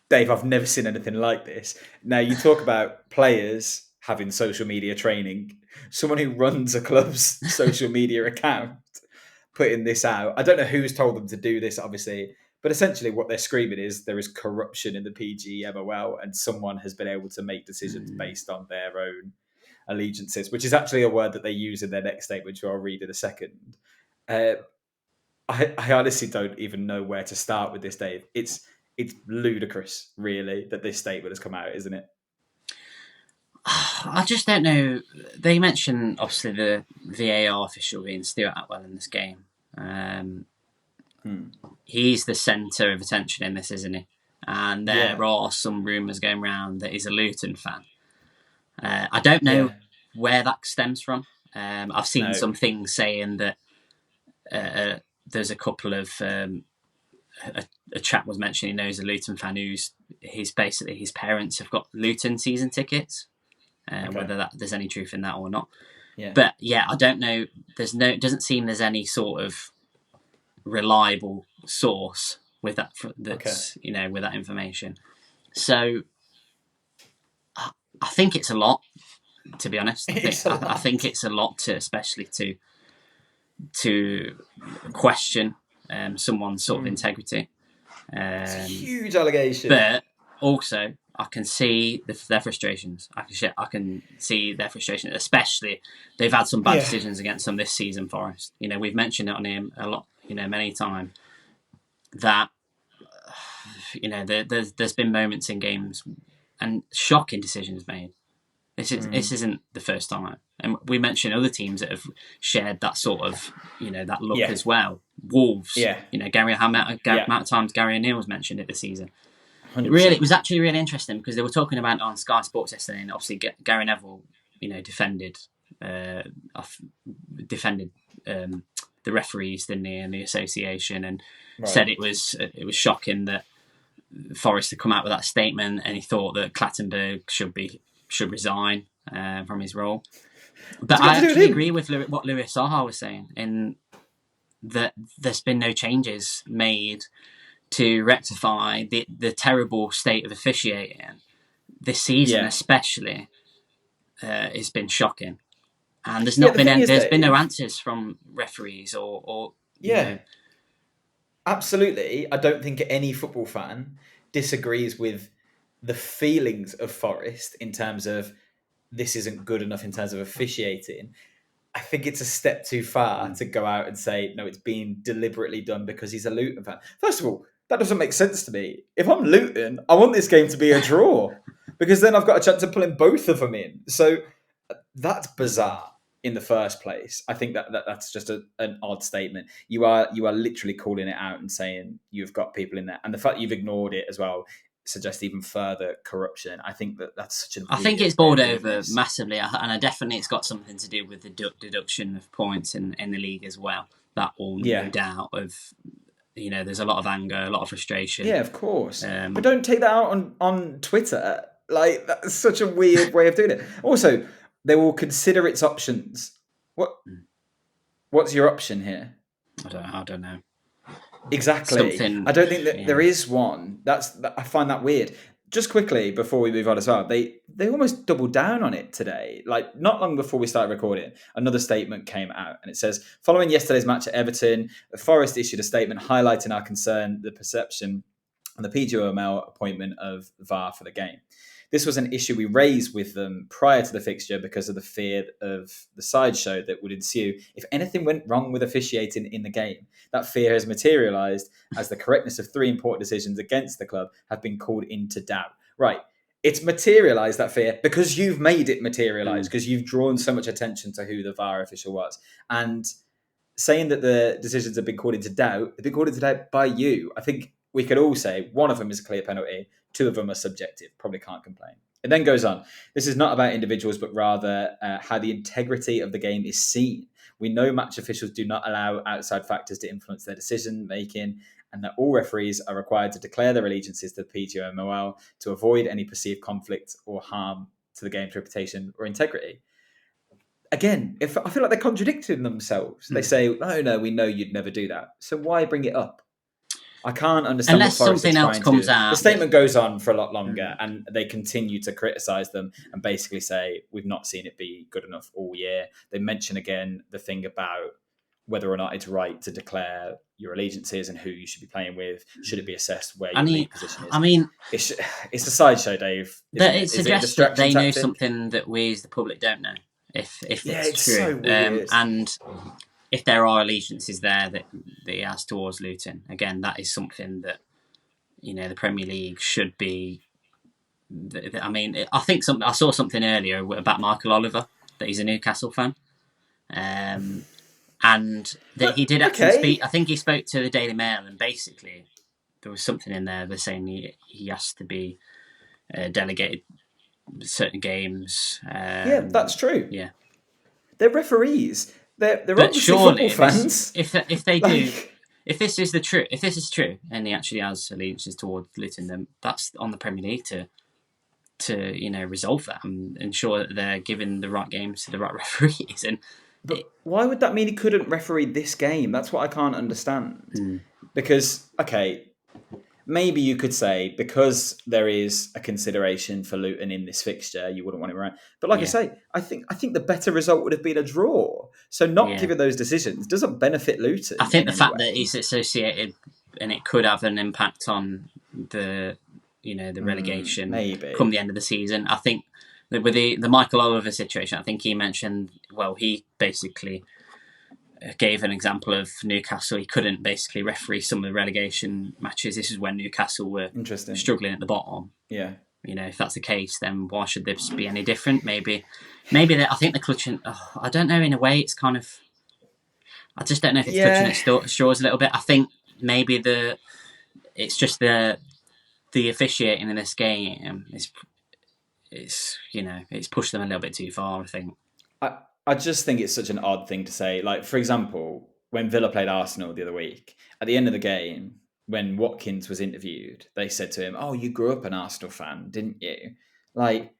Dave, I've never seen anything like this. Now, you talk about players having social media training. Someone who runs a club's social media account putting this out. I don't know who's told them to do this, obviously, but essentially what they're screaming is there is corruption in the PGMOL and someone has been able to make decisions based on their own allegiances, which is actually a word that they use in their next statement, which I'll read in a second. I honestly don't even know where to start with this, Dave. It's ludicrous, really, that this statement has come out, isn't it? I just don't know. They mentioned, obviously, the VAR official being Stuart Atwell in this game. He's the centre of attention in this, isn't he? And there are some rumours going around that he's a Luton fan. I don't know where that stems from. I've seen some things saying that there's a couple of... a chap was mentioning, he knows a Luton fan his parents have got Luton season tickets. Whether there's any truth in that or not. But I don't know. It doesn't seem there's any sort of reliable source with that with that information. So I think it's a lot, to be honest. I think it's a lot especially to question someone's sort of integrity. It's a huge allegation. But also, I can see their frustrations. I can see their frustration, especially they've had some bad decisions against them this season, Forest. We've mentioned it on him a lot, many times, that, there's been moments in games and shocking decisions made. This isn't the first time. And we mentioned other teams that have shared that sort of, that look as well. Wolves, Gary, how amount of times Gary O'Neill was mentioned it this season. It was actually really interesting because they were talking about it on Sky Sports yesterday, and obviously Gary Neville, defended the referees, didn't he, and the association, and said it was shocking that Forrest had come out with that statement, and he thought that Clattenburg should resign. from his role. But What's it got I to do with actually him? agree with what Lewis Saha was saying, in that there's been no changes made to rectify the terrible state of officiating this season, Yeah. especially. It's been shocking, and Yeah, the thing is, there's been no Dave, answers from referees or you yeah, know. absolutely. I don't think any football fan disagrees with the feelings of Forest in terms of this isn't good enough in terms of officiating. I think it's a step too far to go out and say, no, it's being deliberately done because he's a Luton fan. First of all, that doesn't make sense to me. If I'm Luton, I want this game to be a draw because then I've got a chance of pulling both of them in. So that's bizarre in the first place. I think that's just an odd statement. You are literally calling it out and saying you've got people in there, and the fact you've ignored it as well suggests even further corruption. I think that's such a I think weird it's way boiled of doing over this. massively, and I definitely it's got something to do with the deduction of points in the league as well. That will no Yeah. doubt of there's a lot of anger, a lot of frustration. Yeah, of course. But don't take that out on Twitter. Like, that's such a weird way of doing it. Also, they will consider its options. What's your option here? I don't know. Exactly. Something. I don't think that there Yeah. is one. I find that weird. Just quickly before we move on as well, they almost doubled down on it today. Like, not long before we started recording, another statement came out and it says, following yesterday's match at Everton, the Forest issued a statement highlighting our concern, the perception and the PGML appointment of VAR for the game. This was an issue we raised with them prior to the fixture because of the fear of the sideshow that would ensue if anything went wrong with officiating in the game. That fear has materialised as the correctness of 3 important decisions against the club have been called into doubt. Right. It's materialised, that fear, because you've made it materialise, because you've drawn so much attention to who the VAR official was. And saying that the decisions have been called into doubt, they've been called into doubt by you. I think we could all say one of them is a clear penalty, 2 of them are subjective, probably can't complain. It then goes on. This is not about individuals, but rather how the integrity of the game is seen. We know match officials do not allow outside factors to influence their decision making, and that all referees are required to declare their allegiances to the PGMOL to avoid any perceived conflict or harm to the game's reputation or integrity. Again, if I feel like they're contradicting themselves. They say, no, we know you'd never do that. So why bring it up? I can't understand what Unless Forest are something else trying to comes do. The out. statement goes on for a lot longer and they continue to criticise them and basically say, we've not seen it be good enough all year. They mention again the thing about whether or not it's right to declare your allegiances and who you should be playing with. Should it be assessed where your league position is? I mean, it's a sideshow, Dave. Isn't it it? Is it a suggests that distraction they know tactic? something that we as the public don't know. If it's true, so weird. And if there are allegiances there that he has towards Luton, again, that is something that the Premier League should be. I mean, I think I saw something earlier about Michael Oliver, that he's a Newcastle fan, and that he did actually speak. I think he spoke to the Daily Mail, and basically there was something in there. They're saying he has to be delegated certain games. Yeah, that's true. Yeah, they're referees. They're but obviously surely football fans. If they do, if this is true, and he actually has allegiances towards Luton, then that's on the Premier League to resolve that and ensure that they're giving the right games to the right referees. But why would that mean he couldn't referee this game? That's what I can't understand. Because, okay, maybe you could say because there is a consideration for Luton in this fixture, you wouldn't want him around. But like I say, I think the better result would have been a draw. So not giving those decisions doesn't benefit Luton. I think the fact that he's associated and it could have an impact on the the relegation come the end of the season. I think that with the Michael Oliver situation, I think he mentioned, well, he basically gave an example of Newcastle. He couldn't basically referee some of the relegation matches. This is when Newcastle were struggling at the bottom. Yeah. If that's the case, then why should this be any different? Maybe I think they're clutching. I don't know. In a way, it's kind of. I just don't know if it's clutching at straws a little bit. I think maybe it's just the officiating in this game it's pushed them a little bit too far, I think. I just think it's such an odd thing to say. Like, for example, when Villa played Arsenal the other week, at the end of the game, when Watkins was interviewed, they said to him, "Oh, you grew up an Arsenal fan, didn't you?" Like,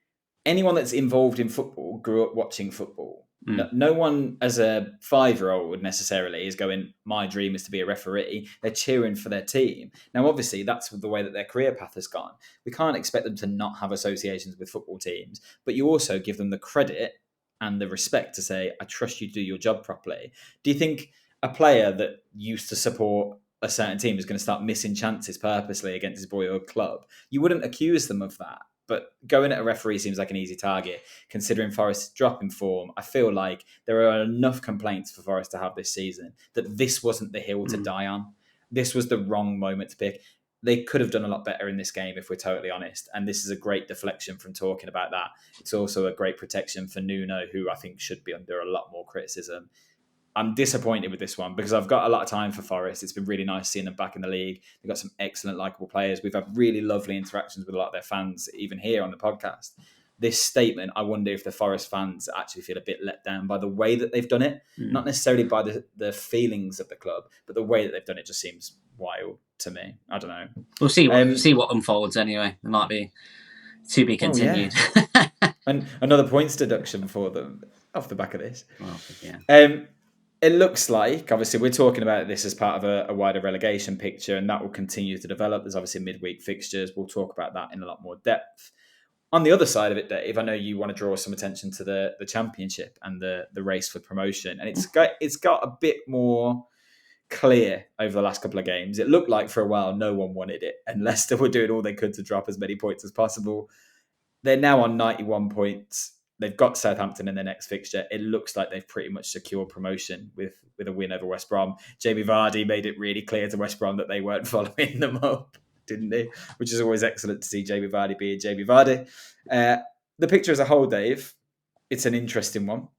anyone that's involved in football grew up watching football. No one as a 5-year-old necessarily is going, my dream is to be a referee. They're cheering for their team. Now, obviously, that's the way that their career path has gone. We can't expect them to not have associations with football teams, but you also give them the credit and the respect to say, I trust you to do your job properly. Do you think a player that used to support a certain team is going to start missing chances purposely against his boyhood club? You wouldn't accuse them of that. But going at a referee seems like an easy target. Considering Forest's drop in form, I feel like there are enough complaints for Forest to have this season that this wasn't the hill to die on. This was the wrong moment to pick. They could have done a lot better in this game, if we're totally honest. And this is a great deflection from talking about that. It's also a great protection for Nuno, who I think should be under a lot more criticism. I'm disappointed with this one because I've got a lot of time for Forest. It's been really nice seeing them back in the league. They've got some excellent, likeable players. We've had really lovely interactions with a lot of their fans, even here on the podcast. This statement, I wonder if the Forest fans actually feel a bit let down by the way that they've done it. Not necessarily by the feelings of the club, but the way that they've done it just seems wild to me. I don't know. We'll see what unfolds anyway. It might be to be continued. Yeah. And another points deduction for them off the back of this. Well, yeah. It looks like, obviously, we're talking about this as part of a wider relegation picture, and that will continue to develop. There's obviously midweek fixtures. We'll talk about that in a lot more depth. On the other side of it, Dave, I know you want to draw some attention to the championship and the race for promotion, and it's got a bit more clear over the last couple of games. It looked like for a while no one wanted it, and Leicester were doing all they could to drop as many points as possible. They're now on 91 points. They've got Southampton in their next fixture. It looks like they've pretty much secured promotion with a win over West Brom. Jamie Vardy made it really clear to West Brom that they weren't following them up, didn't he? Which is always excellent to see Jamie Vardy being Jamie Vardy. The picture as a whole, Dave, it's an interesting one.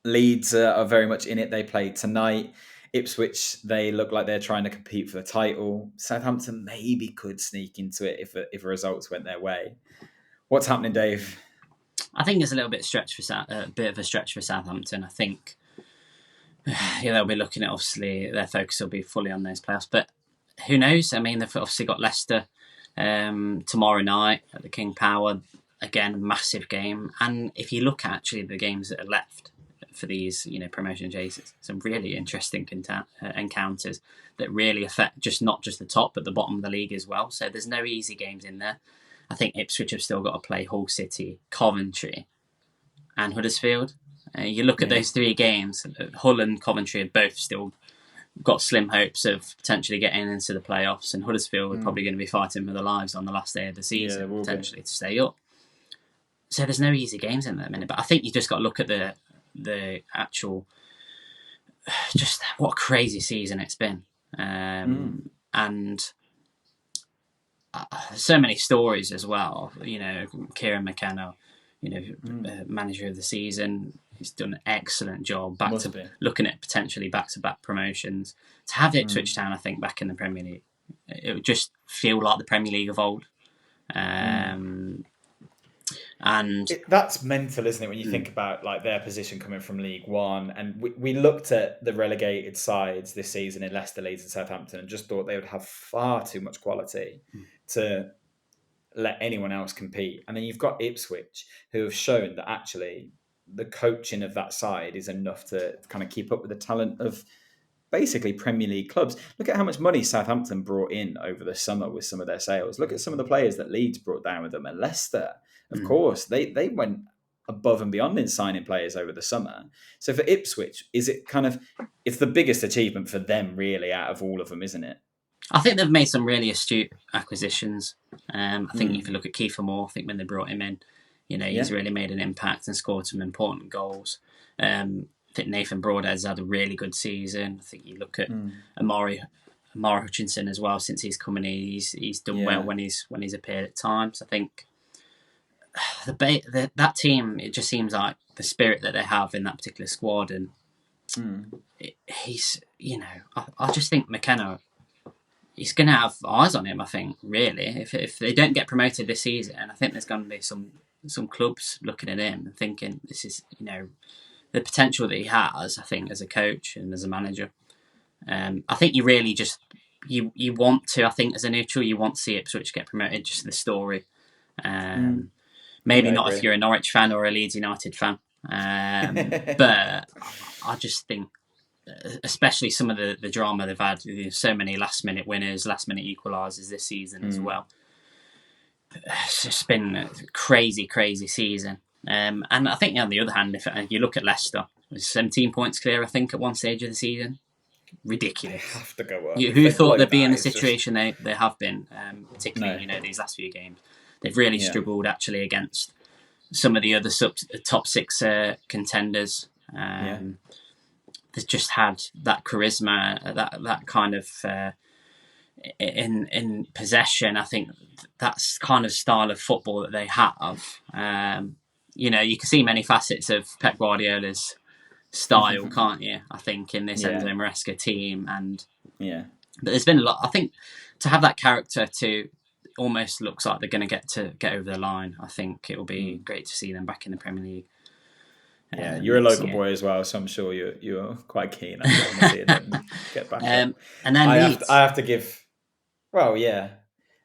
Leeds are very much in it. They play tonight. Ipswich, they look like they're trying to compete for the title. Southampton maybe could sneak into it if results went their way. What's happening, Dave? I think it's a little bit bit of a stretch for Southampton. I think they'll be looking at, obviously, their focus will be fully on those playoffs. But who knows? I mean, they've obviously got Leicester tomorrow night at the King Power. Again, massive game. And if you look at actually the games that are left for these, promotion chases, some really interesting encounters that really affect not just the top, but the bottom of the league as well. So there's no easy games in there. I think Ipswich have still got to play Hull City, Coventry, and Huddersfield. You look at those three games, Hull and Coventry have both still got slim hopes of potentially getting into the playoffs, and Huddersfield are probably going to be fighting for their lives on the last day of the season, potentially to stay up. So there's no easy games in there at the minute, but I think you just got to look at the actual, just what a crazy season it's been. And so many stories as well. Kieran McKenna, manager of the season, he's done an excellent job. Looking at potentially back-to-back promotions. To have Ipswich Town, I think, back in the Premier League, it would just feel like the Premier League of old. And that's mental, isn't it? When you think about like their position coming from League One, and we looked at the relegated sides this season in Leicester, Leeds, and Southampton, and just thought they would have far too much quality to let anyone else compete. And then you've got Ipswich, who have shown that actually the coaching of that side is enough to kind of keep up with the talent of basically Premier League clubs. Look at how much money Southampton brought in over the summer with some of their sales. Look at some of the players that Leeds brought down with them, and Leicester. Of course, they went above and beyond in signing players over the summer. So for Ipswich, it's the biggest achievement for them really out of all of them, isn't it? I think they've made some really astute acquisitions. I think if you look at Kiefer Moore, I think when they brought him in, he's really made an impact and scored some important goals. I think Nathan Broadhead's had a really good season. I think you look at Amari Hutchinson as well. Since he's come in, he's done well when he's appeared at times. I think that team, it just seems like the spirit that they have in that particular squad, and he's, I just think McKenna, he's going to have eyes on him. I think really, if they don't get promoted this season, I think there's going to be some clubs looking at him and thinking this is the potential that he has. I think as a coach and as a manager, I think you really just you want to. I think as a neutral, you want to see Ipswich get promoted. Just the story. Maybe I not agree. if you're a Norwich fan or a Leeds United fan. But I just think, especially some of the drama they've had, so many last-minute winners, last-minute equalisers this season as well. It's just been a crazy, crazy season. And I think on the other hand, if you look at Leicester, it was 17 points clear, I think, at one stage of the season. Ridiculous. They have to go up. Who thought they'd be in the situation they have been, particularly these last few games. They've really struggled actually against some of the other top six contenders. They've just had that charisma, that kind of in possession. I think that's kind of style of football that they have. You can see many facets of Pep Guardiola's style, can't you? I think in this Enzo Maresca team, but there's been a lot. I think to have that character to almost looks like they're going to get over the line. I think it will be great to see them back in the Premier League. Yeah, you're a local boy as well, so I'm sure you're quite keen. I want to see them get back up. And then I have to give. Well, yeah.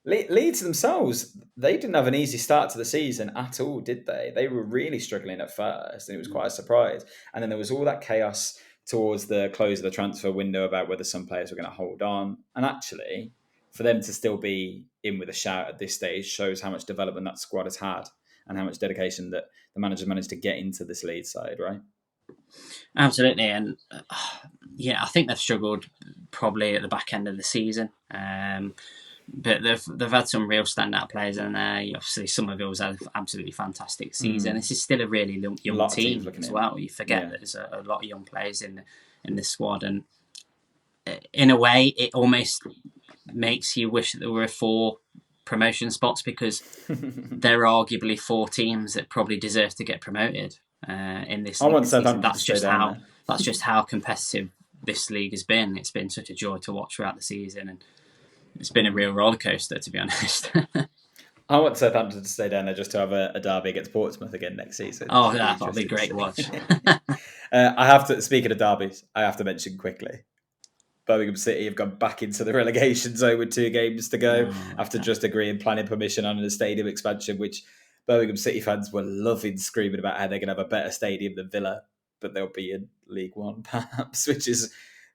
Leeds themselves, they didn't have an easy start to the season at all, did they? They were really struggling at first, and it was quite a surprise. And then there was all that chaos towards the close of the transfer window about whether some players were going to hold on. And actually, for them to still be in with a shout at this stage shows how much development that squad has had and how much dedication that the manager managed to get into this Leeds side, right? Absolutely. And I think they've struggled probably at the back end of the season. But they've had some real standout players in there. Obviously, Somerville's had an absolutely fantastic season. This is still a really young team as well. You forget that there's a lot of young players in the squad, and in a way, it almost makes you wish that there were 4 promotion spots, because there are arguably 4 teams that probably deserve to get promoted in this season. That's just how competitive this league has been. It's been such a joy to watch throughout the season, and it's been a real rollercoaster, to be honest. I want Southampton to stay down there just to have a derby against Portsmouth again next season. Oh, that'll be great to watch. I have to, speaking of derbies, I have to mention quickly, Birmingham City have gone back into the relegation zone with 2 games to go after just agreeing planning permission on a stadium expansion, which Birmingham City fans were loving, screaming about how they're going to have a better stadium than Villa, but they'll be in League One perhaps,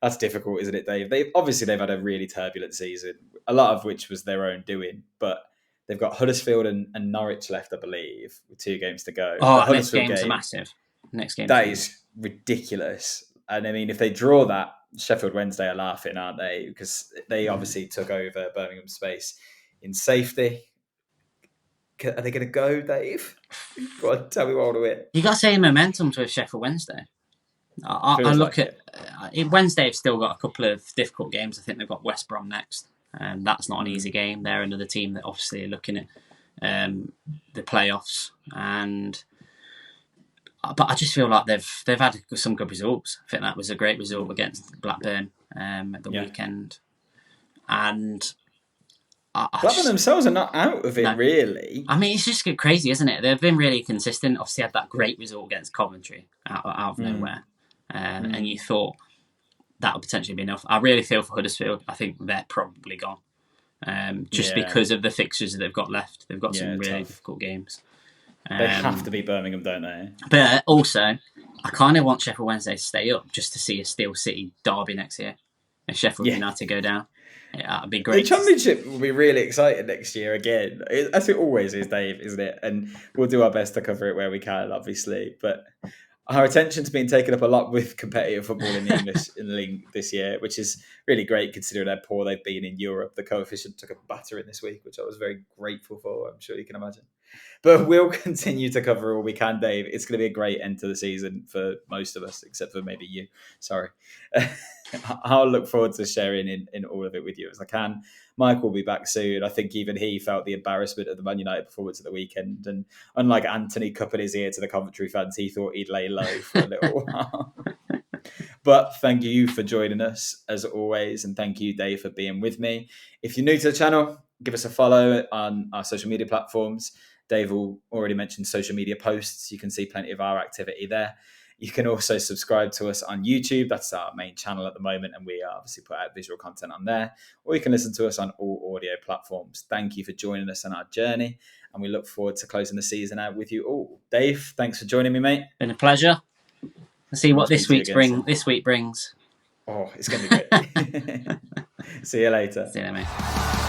that's difficult, isn't it, Dave? They've had a really turbulent season, a lot of which was their own doing, but they've got Huddersfield and Norwich left, I believe, with 2 games to go. Oh, the next game's massive. Next game. That is ridiculous. And I mean, if they draw that, Sheffield Wednesday are laughing, aren't they? Because they obviously took over Birmingham's space in safety. Are they going to go, Dave? Go on, tell me what to win. You got to say momentum's with Sheffield Wednesday. I look at Wednesday. Have still got a couple of difficult games. I think they've got West Brom next, and that's not an easy game. They're another team that obviously are looking at the playoffs, but I just feel like they've had some good results. I think that was a great result against Blackburn at the weekend, and Blackburn themselves are not out of it, really. I mean, it's just crazy, isn't it? They've been really consistent. Obviously, had that great result against Coventry out of nowhere. And you thought that would potentially be enough. I really feel for Huddersfield. I think they're probably gone. Because of the fixtures that they've got left. They've got some really difficult games. They have to beat Birmingham, don't they? But also, I kind of want Sheffield Wednesday to stay up just to see a Steel City derby next year. And Sheffield United go down. Yeah, that'd be great. The Championship will be really exciting next year again. As it always is, Dave, isn't it? And we'll do our best to cover it where we can, obviously. But our attention's been taken up a lot with competitive football in the English in the league this year, which is really great considering how poor they've been in Europe. The coefficient took a battering this week, which I was very grateful for, I'm sure you can imagine. But we'll continue to cover all we can, Dave. It's going to be a great end to the season for most of us, except for maybe you. Sorry. I'll look forward to sharing in all of it with you as I can. Mike will be back soon. I think even he felt the embarrassment of the Man United performance at the weekend. And unlike Anthony cupping his ear to the Coventry fans, he thought he'd lay low for a little while. But thank you for joining us, as always. And thank you, Dave, for being with me. If you're new to the channel, give us a follow on our social media platforms. Dave will already mention social media posts. You can see plenty of our activity there. You can also subscribe to us on YouTube. That's our main channel at the moment, and we obviously put out visual content on there. Or you can listen to us on all audio platforms. Thank you for joining us on our journey, and we look forward to closing the season out with you all. Dave, thanks for joining me, mate. Been a pleasure. Let's see what this week brings. Oh, it's going to be great. See you later. See you later, mate.